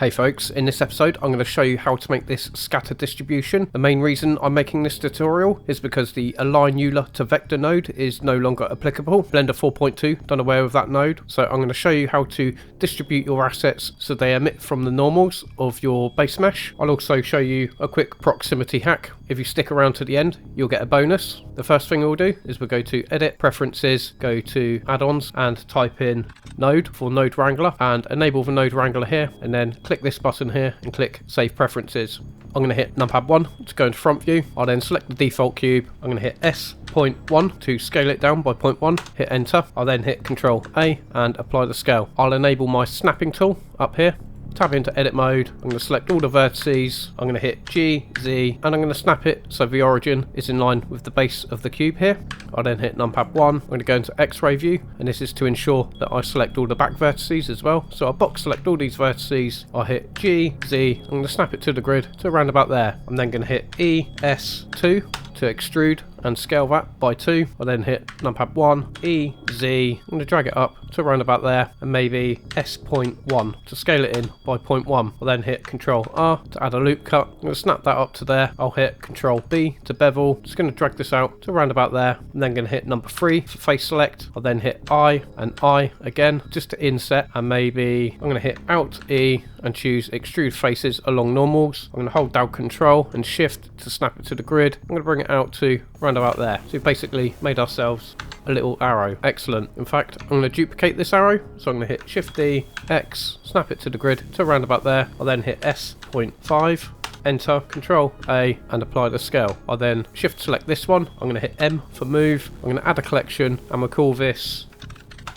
Hey folks, in this episode I'm going to show you how to make this scatter distribution. The main reason I'm making this tutorial is because the align Euler to vector node is no longer applicable. Blender 4.2 done away with that node, so I'm going to show you how to distribute your assets so they emit from the normals of your base mesh. I'll also show you a quick proximity hack. If you stick around to the end, you'll get a bonus. The first thing we'll do is we'll go to Edit, Preferences, go to Add-ons and type in Node for Node Wrangler and enable the Node Wrangler here, and then click this button here and click Save Preferences. I'm going to hit numpad 1 to go into front view. I'll then select the default cube. I'm going to hit S.1 to scale it down by 0.1, hit enter. I'll then hit Control A and apply the scale. I'll enable my snapping tool up here. Tab into edit mode. I'm going to select all the vertices. I'm going to hit G, Z, and I'm going to snap it so the origin is in line with the base of the cube here. I'll then hit numpad 1. I'm going to go into X-ray view, and this is to ensure that I select all the back vertices as well. So I'll box select all these vertices. I'll hit G, Z. I'm going to snap it to the grid to around about there. I'm then going to hit E, S2 to extrude and scale that by 2. I'll then hit numpad 1, E, Z. I'm going to drag it up to around about there, and maybe S.1 to scale it in by 0.1. I'll then hit Control R to add a loop cut. I'm going to snap that up to there. I'll hit Control B to bevel. Just going to drag this out to around about there. I'm then going to hit number 3 for face select. I'll then hit I and I again just to inset, and maybe I'm going to hit Alt E and choose extrude faces along normals. I'm going to hold down Control and Shift to snap it to the grid. I'm going to bring it out to round about there. So we've basically made ourselves a little arrow. Excellent. In fact, I'm going to duplicate this arrow. So I'm going to hit Shift D, X, snap it to the grid to around about there. I'll then hit S.5. Enter, Control A and apply the scale. I'll then shift select this one. I'm going to hit M for move. I'm going to add a collection and we'll call this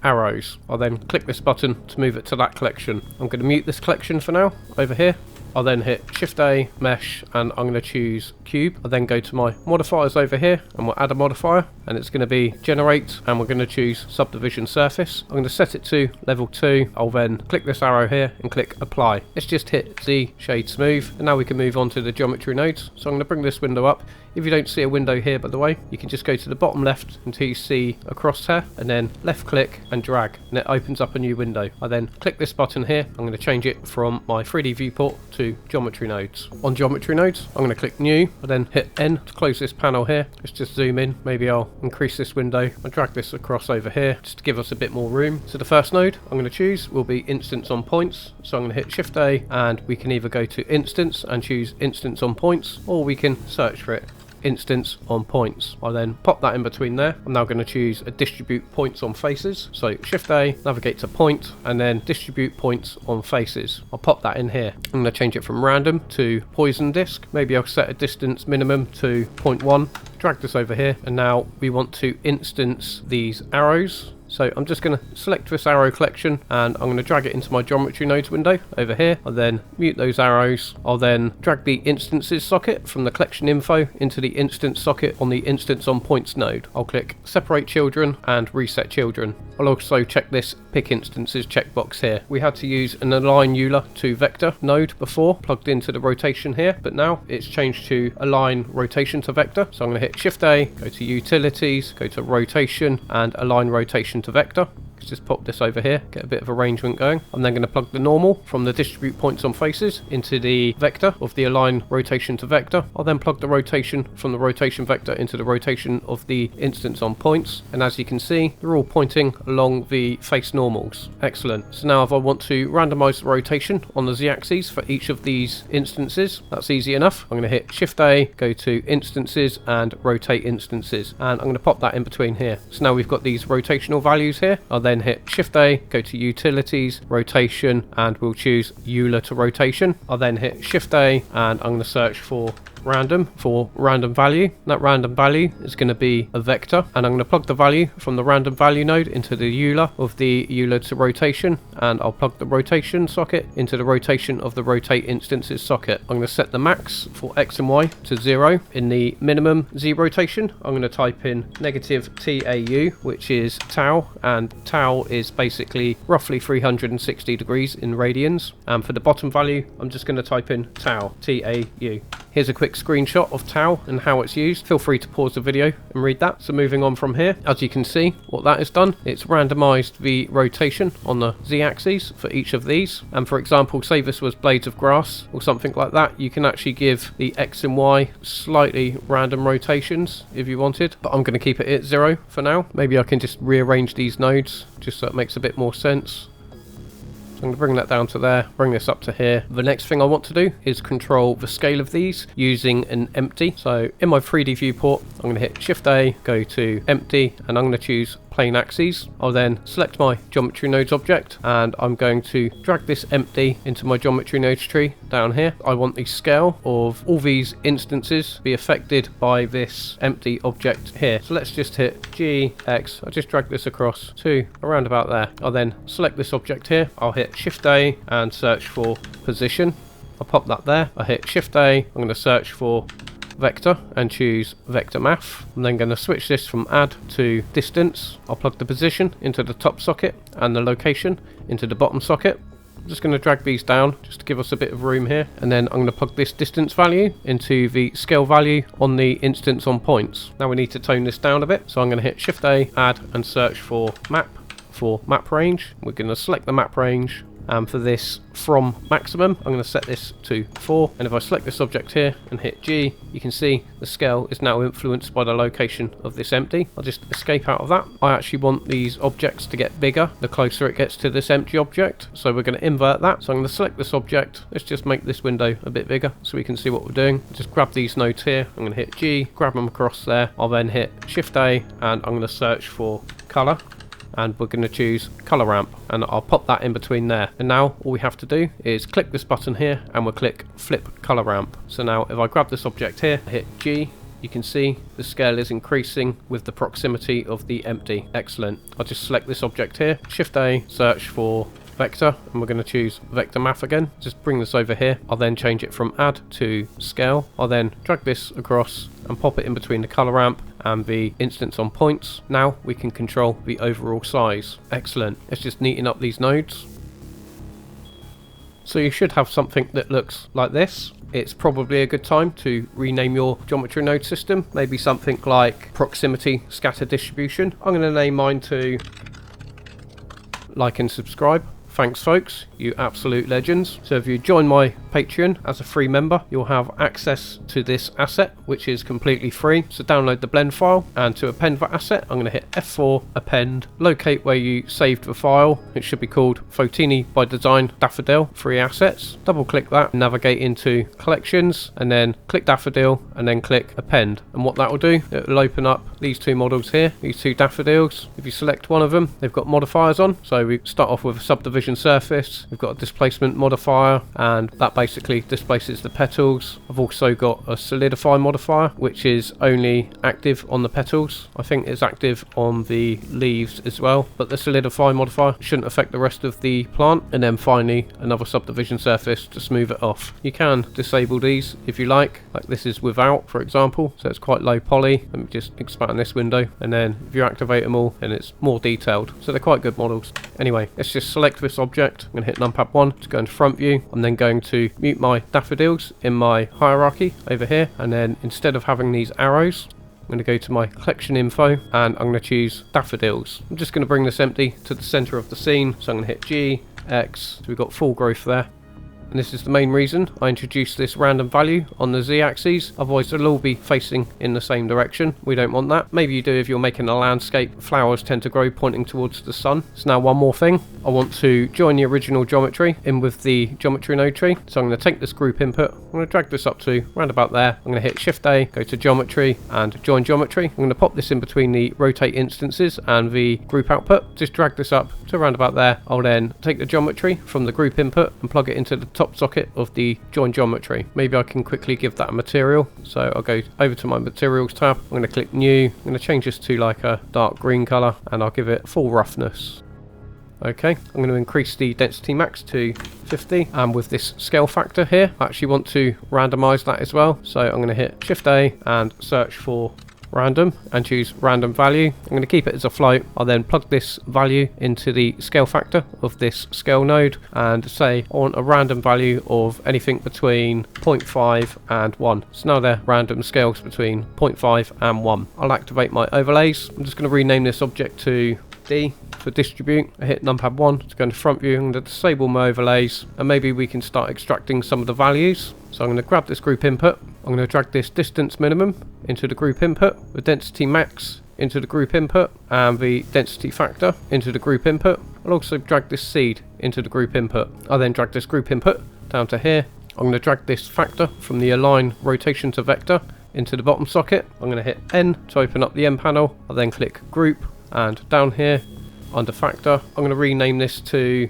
arrows. I'll then click this button to move it to that collection. I'm going to mute this collection for now over here. I'll then hit Shift A, Mesh, and I'm going to choose Cube. I'll then go to my modifiers over here and we'll add a modifier, and it's going to be Generate, and we're going to choose Subdivision Surface. I'm going to set it to level 2. I'll then click this arrow here and click Apply. Let's just hit Z, Shade Smooth, and now we can move on to the geometry nodes. So I'm going to bring this window up. If you don't see a window here, by the way, you can just go to the bottom left until you see a crosshair, and then left click and drag, and it opens up a new window. I then click this button here. I'm going to change it from my 3D viewport to geometry nodes. On geometry nodes, I'm going to click new. I then hit N to close this panel here. Let's just zoom in. Maybe I'll increase this window and drag this across over here just to give us a bit more room. So the first node I'm going to choose will be instance on points. So I'm going to hit Shift A, and we can either go to instance and choose instance on points, or we can search for it. Instance on points. I'll then pop that in between there. I'm now going to choose a distribute points on faces. So Shift A, navigate to point, and then distribute points on faces. I'll pop that in here. I'm going to change it from random to poison disk. Maybe I'll set a distance minimum to 0.1. Drag this over here, and now we want to instance these arrows. So I'm just going to select this arrow collection, and I'm going to drag it into my geometry nodes window over here. I'll then mute those arrows. I'll then drag the instances socket from the collection info into the instance socket on the instance on points node. I'll click separate children and reset children. I'll also check this pick instances checkbox here. We had to use an align Euler to vector node before, plugged into the rotation here, but now it's changed to align rotation to vector. So I'm going to hit Shift A, go to utilities, go to rotation and align rotation to vector. Let's just pop this over here, get a bit of arrangement going. I'm then going to plug the normal from the distribute points on faces into the vector of the align rotation to vector. I'll then plug the rotation from the rotation vector into the rotation of the instance on points, and as you can see, they're all pointing along the face normals. Excellent. So now if I want to randomize the rotation on the z-axis for each of these instances, that's easy enough. I'm going to hit Shift A, go to instances and rotate instances, and I'm going to pop that in between here. So now we've got these rotational values here. I'll then hit Shift A, go to utilities, rotation, and we'll choose Euler to rotation. I'll then hit Shift A, and I'm going to search for random value. That random value is going to be a vector, and I'm going to plug the value from the random value node into the Euler of the Euler to rotation, and I'll plug the rotation socket into the rotation of the rotate instances socket. I'm going to set the max for X and Y to 0. In the minimum Z rotation, I'm going to type in negative TAU, which is tau, and tau is basically roughly 360 degrees in radians. And for the bottom value, I'm just going to type in tau, TAU. Here's a quick screenshot of tau and how it's used. Feel free to pause the video and read that. So moving on from here, as you can see, what that has done, it's randomized the rotation on the z-axis for each of these. And for example, say this was blades of grass or something like that, you can actually give the x and y slightly random rotations if you wanted, but I'm going to keep it at 0 for now. Maybe I can just rearrange these nodes just so it makes a bit more sense. So I'm going to bring that down to there, bring this up to here. The next thing I want to do is control the scale of these using an empty. So in my 3D viewport, I'm going to hit Shift A, go to empty, and I'm going to choose plane axes. I'll then select my geometry nodes object, and I'm going to drag this empty into my geometry nodes tree down here. I want the scale of all these instances be affected by this empty object here. So let's just hit G, X. I'll just drag this across to around about there. I'll then select this object here. I'll hit Shift A and search for position. I'll pop that there. I hit Shift A. I'm going to search for vector and choose vector math. I'm then going to switch this from add to distance. I'll plug the position into the top socket and the location into the bottom socket. I'm just going to drag these down just to give us a bit of room here, and then I'm going to plug this distance value into the scale value on the instance on points. Now we need to tone this down a bit, so I'm going to hit Shift A, add, and search for map range. We're going to select the map range. For this from maximum, I'm going to set this to 4, and if I select this object here and hit G, you can see the scale is now influenced by the location of this empty. I'll just escape out of that. I actually want these objects to get bigger the closer it gets to this empty object, so we're going to invert that. So I'm going to select this object. Let's just make this window a bit bigger so we can see what we're doing. Just grab these nodes here. I'm going to hit G, grab them across there. I'll then hit Shift A, and I'm going to search for color. And we're going to choose color ramp, and I'll pop that in between there. And now all we have to do is click this button here, and we'll click flip color ramp. So now if I grab this object here, hit G, you can see the scale is increasing with the proximity of the empty. Excellent. I'll just select this object here, Shift A, search for vector, and we're going to choose vector math again. Just bring this over here. I'll then change it from add to scale. I'll then drag this across and pop it in between the color ramp and the instance on points. Now we can control the overall size. Excellent. Let's just neaten up these nodes. So you should have something that looks like this. It's probably a good time to rename your geometry node system. Maybe something like proximity scatter distribution. I'm going to name mine to like and subscribe. Thanks folks, you absolute legends. So if you join my Patreon as a free member, you'll have access to this asset, which is completely free. So download the blend file, and to append that asset, I'm going to hit F4, append, locate where you saved the file. It should be called Fotini by Design Daffodil, free assets. Double click that, navigate into collections, and then click Daffodil, and then click append. And what that will do, it will open up these two models here, these two daffodils. If you select one of them, they've got modifiers on. So we start off with a subdivision surface. We've got a displacement modifier, and that basically displaces the petals. I've also got a solidify modifier, which is only active on the petals. I think it's active on the leaves as well, but the solidify modifier shouldn't affect the rest of the plant. And then finally another subdivision surface to smooth it off. You can disable these if you like this is without, for example, so it's quite low poly. Let me just expand this window, and then if you activate them all, then it's more detailed, so they're quite good models. Anyway, let's just select this object. I'm going to hit numpad 1 to go into front view. I'm then going to mute my daffodils in my hierarchy over here, and then instead of having these arrows, I'm going to go to my collection info, and I'm going to choose daffodils. I'm just going to bring this empty to the center of the scene, so I'm going to hit G, X, so we've got full growth there. And this is the main reason I introduced this random value on the z-axis, otherwise they'll all be facing in the same direction. We don't want that. Maybe you do if you're making a landscape. Flowers tend to grow pointing towards the sun. So now one more thing, I want to join the original geometry in with the geometry node tree. So I'm going to take this group input, I'm going to drag this up to around about there. I'm going to hit Shift A, go to geometry and join geometry. I'm going to pop this in between the rotate instances and the group output. Just drag this up to around about there. I'll then take the geometry from the group input and plug it into the top socket of the join geometry. Maybe I can quickly give that a material. So I'll go over to my materials tab. I'm going to click new. I'm going to change this to like a dark green color, and I'll give it full roughness. Okay, I'm going to increase the density max to 50, and with this scale factor here, I actually want to randomize that as well. So I'm going to hit Shift A and search for random and choose random value. I'm going to keep it as a float. I'll then plug this value into the scale factor of this scale node and say I want a random value of anything between 0.5 and 1. So now they're random scales between 0.5 and 1. I'll activate my overlays. I'm just going to rename this object to D for distribute. I hit numpad 1 to go into front view. I'm going to disable my overlays and maybe we can start extracting some of the values. So I'm going to grab this group input. I'm going to drag this distance minimum into the group input, the density max into the group input, and the density factor into the group input. I'll also drag this seed into the group input. I'll then drag this group input down to here. I'm going to drag this factor from the align rotation to vector into the bottom socket. I'm going to hit N to open up the N panel. I'll then click group, and down here under factor, I'm going to rename this to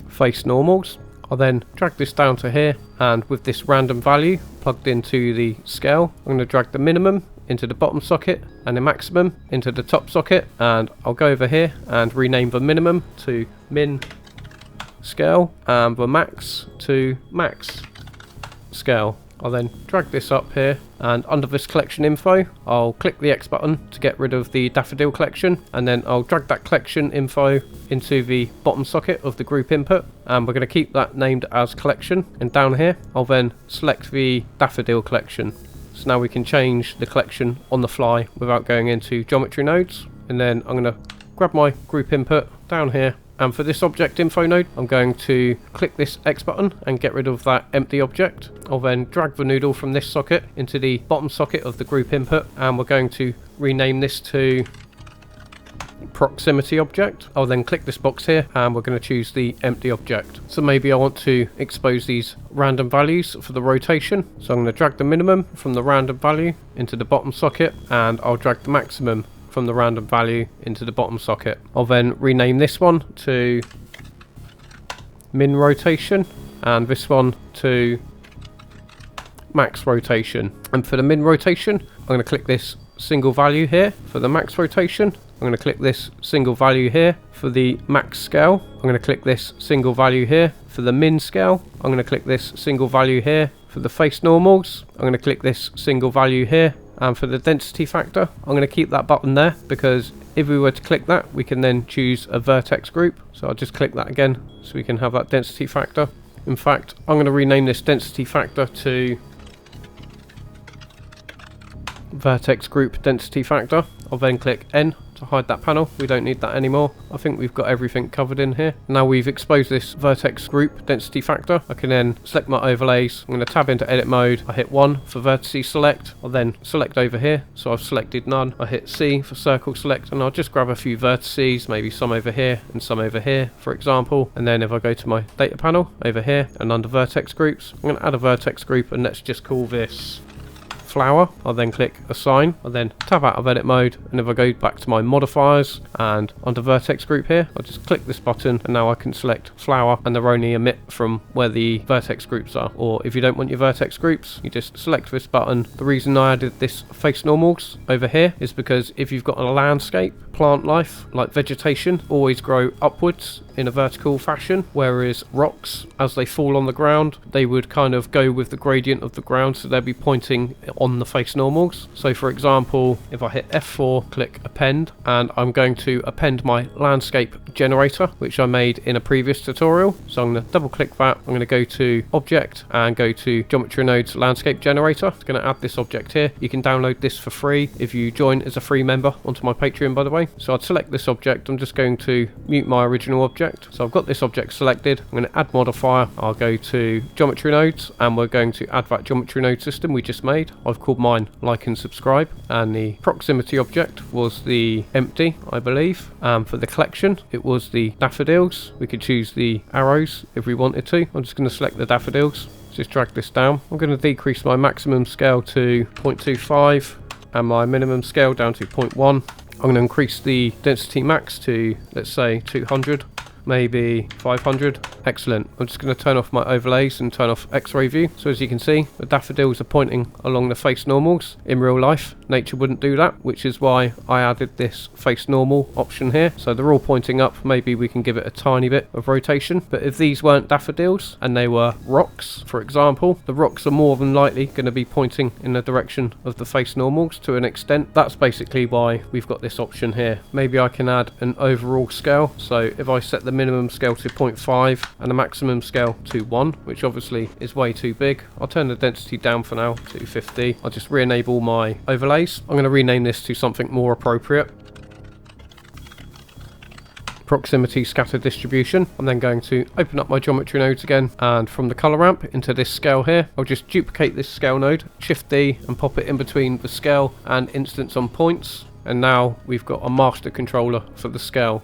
face normals. I'll then drag this down to here, and with this random value plugged into the scale, I'm going to drag the minimum into the bottom socket and the maximum into the top socket, and I'll go over here and rename the minimum to min scale and the max to max scale. I'll then drag this up here, and under this collection info I'll click the X button to get rid of the daffodil collection, and then I'll drag that collection info into the bottom socket of the group input, and we're going to keep that named as collection. And down here I'll then select the daffodil collection, so now we can change the collection on the fly without going into geometry nodes. And then I'm going to grab my group input down here, and for this object info node I'm going to click this X button and get rid of that empty object. I'll then drag the noodle from this socket into the bottom socket of the group input, and we're going to rename this to proximity object. I'll then click this box here and we're going to choose the empty object. So maybe I want to expose these random values for the rotation, so I'm going to drag the minimum from the random value into the bottom socket, and I'll drag the maximum from the random value into the bottom socket. I'll then rename this one to min rotation and this one to max rotation. And for the min rotation I'm going to click this single value here. For the max rotation I'm going to click this single value here. For the max scale I'm going to click this single value here. For the min scale I'm going to click this single value here. For the face normals I'm going to click this single value here. And for the density factor I'm going to keep that button there, because if we were to click that we can then choose a vertex group. So I'll just click that again so we can have that density factor. In fact, I'm going to rename this density factor to vertex group density factor. I'll then click N to hide that panel. We don't need that anymore. I think we've got everything covered in here. Now we've exposed this vertex group density factor, I can then select my overlays. I'm going to tab into edit mode. I hit 1 for vertices select. I'll then select over here, so I've selected none. I hit C for circle select, and I'll just grab a few vertices, maybe some over here and some over here for example. And then if I go to my data panel over here and under vertex groups, I'm going to add a vertex group, and let's just call this flower. I'll then click assign. I'll then tab out of edit mode, and if I go back to my modifiers and under vertex group here, I'll just click this button, and now I can select flower, and they're only emit from where the vertex groups are. Or if you don't want your vertex groups, you just select this button. The reason I added this face normals over here is because if you've got a landscape, plant life like vegetation always grow upwards in a vertical fashion, whereas rocks, as they fall on the ground, they would kind of go with the gradient of the ground, so they'll be pointing on the face normals. So for example, if I hit F4, click append, and I'm going to append my landscape generator, which I made in a previous tutorial. So I'm going to double click that. I'm going to go to object and go to geometry nodes landscape generator. I'm going to add this object here. You can download this for free if you join as a free member onto my Patreon, by the way. So I'd select this object. I'm just going to mute my original object. So I've got this object selected. I'm going to add modifier. I'll go to geometry nodes, and we're going to add that geometry node system we just made. I've called mine like and subscribe, and the proximity object was the empty, I believe. For the collection it was the daffodils. We could choose the arrows if we wanted to. I'm just going to select the daffodils. Just drag this down. I'm going to decrease my maximum scale to 0.25 and my minimum scale down to 0.1. I'm going to increase the density max to, let's say, 200, maybe 500. Excellent. I'm just going to turn off my overlays and turn off X-ray view. So as you can see, the daffodils are pointing along the face normals in real life, nature wouldn't do that, which is why I added this face normal option here. So they're all pointing up. Maybe we can give it a tiny bit of rotation. But if these weren't daffodils and they were rocks, for example, the rocks are more than likely going to be pointing in the direction of the face normals to an extent. That's basically why we've got this option here. Maybe I can add an overall scale. So if I set the minimum scale to 0.5 and the maximum scale to 1, which obviously is way too big, I'll turn the density down for now to 50. I'll just re-enable my overlays. I'm going to rename this to something more appropriate. Proximity scatter distribution. I'm then going to open up my geometry nodes again, and from the color ramp into this scale here, I'll just duplicate this scale node, Shift D, and pop it in between the scale and instance on points. And now we've got a master controller for the scale.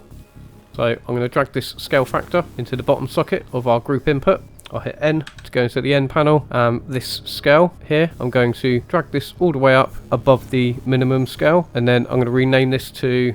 So I'm going to drag this scale factor into the bottom socket of our group input. I'll hit N to go into the N panel. This scale here, I'm going to drag this all the way up above the minimum scale, and then I'm going to rename this to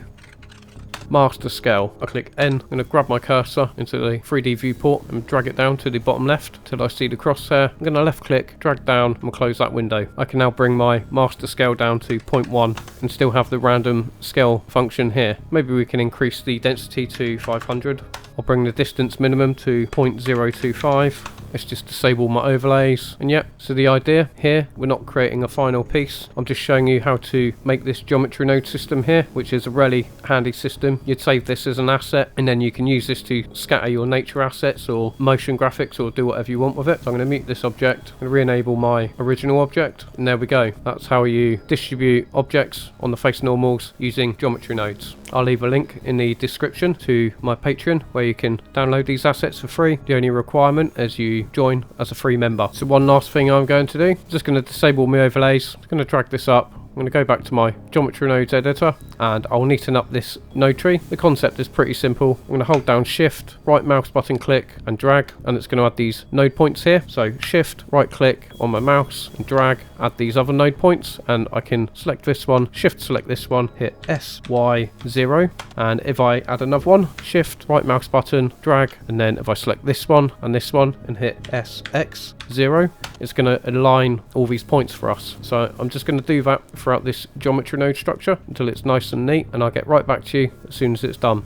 master scale. I click N, I'm going to grab my cursor into the 3D viewport and drag it down to the bottom left till I see the crosshair. I'm going to left click, drag down, and close that window. I can now bring my master scale down to 0.1 and still have the random scale function here. Maybe we can increase the density to 500. I'll bring the distance minimum to 0.025. Let's just disable my overlays. And yep, so the idea here, we're not creating a final piece. I'm just showing you how to make this geometry node system here, which is a really handy system. You'd save this as an asset, and then you can use this to scatter your nature assets or motion graphics or do whatever you want with it. So I'm going to mute this object and re-enable my original object. And there we go. That's how you distribute objects on the face normals using geometry nodes. I'll leave a link in the description to my Patreon where you can download these assets for free. The only requirement is you join as a free member. So one last thing I'm going to do, I'm just going to disable my overlays. I'm going to drag this up. I'm going to go back to my geometry nodes editor and I'll neaten up this node tree. The concept is pretty simple. I'm going to hold down shift, right mouse button click and drag, and it's going to add these node points here. So shift, right click on my mouse and drag, add these other node points, and I can select this one, shift select this one, hit SY0, and if I add another one, shift, right mouse button, drag, and then if I select this one and hit SX0, it's going to align all these points for us. So I'm just going to do that throughout this geometry node structure until it's nice and neat, and I'll get right back to you as soon as it's done.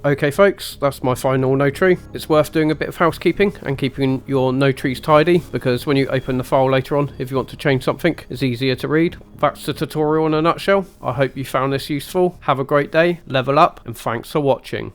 Okay folks, that's my final node tree. It's worth doing a bit of housekeeping and keeping your node trees tidy, because when you open the file later on, if you want to change something, it's easier to read. That's the tutorial in a nutshell. I hope you found this useful. Have a great day, level up, and thanks for watching.